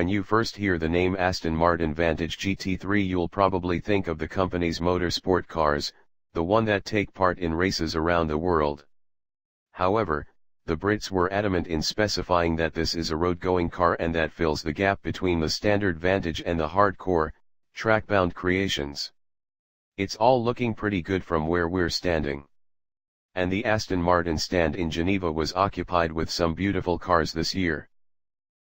When you first hear the name Aston Martin Vantage GT3, you'll probably think of the company's motorsport cars, the one that take part in races around the world. However, the Brits were adamant in specifying that this is a road-going car and that fills the gap between the standard Vantage and the hardcore, track-bound creations. It's all looking pretty good from where we're standing. And the Aston Martin stand in Geneva was occupied with some beautiful cars this year.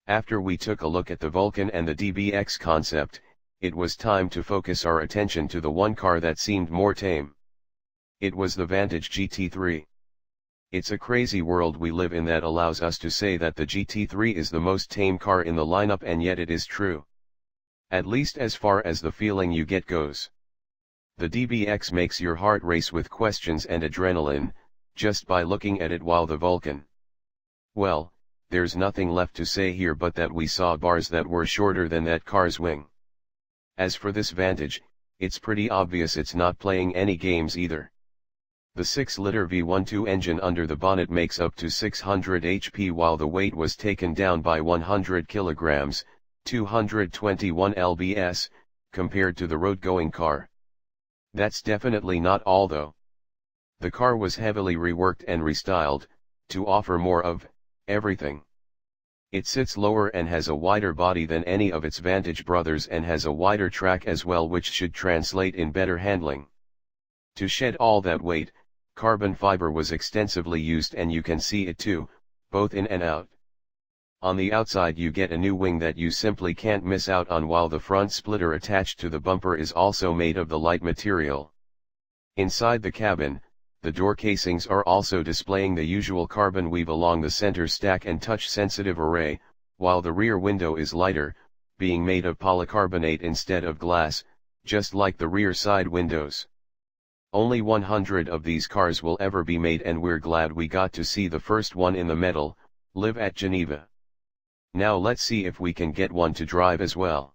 After we took a look at the Vulcan and the DBX concept, it was time to focus our attention to the one car that seemed more tame. It was the Vantage GT3. It's a crazy world we live in that allows us to say that the GT3 is the most tame car in the lineup, and yet it is true. At least as far as the feeling you get goes. The DBX makes your heart race with questions and adrenaline, just by looking at it, while the Vulcan, well, there's nothing left to say here but that we saw bars that were shorter than that car's wing. As for this Vantage, it's pretty obvious it's not playing any games either. The 6-liter V12 engine under the bonnet makes up to 600 HP, while the weight was taken down by 100 kilograms, 221 lbs, compared to the road-going car. That's definitely not all though. The car was heavily reworked and restyled, to offer more of everything. It sits lower and has a wider body than any of its Vantage brothers, and has a wider track as well, which should translate in better handling. To shed all that weight, carbon fiber was extensively used, and you can see it too, both in and out. On the outside you get a new wing that you simply can't miss out on, while the front splitter attached to the bumper is also made of the light material. Inside the cabin, the door casings are also displaying the usual carbon weave along the center stack and touch-sensitive array, while the rear window is lighter, being made of polycarbonate instead of glass, just like the rear side windows. Only 100 of these cars will ever be made, and we're glad we got to see the first one in the metal, live at Geneva. Now let's see if we can get one to drive as well.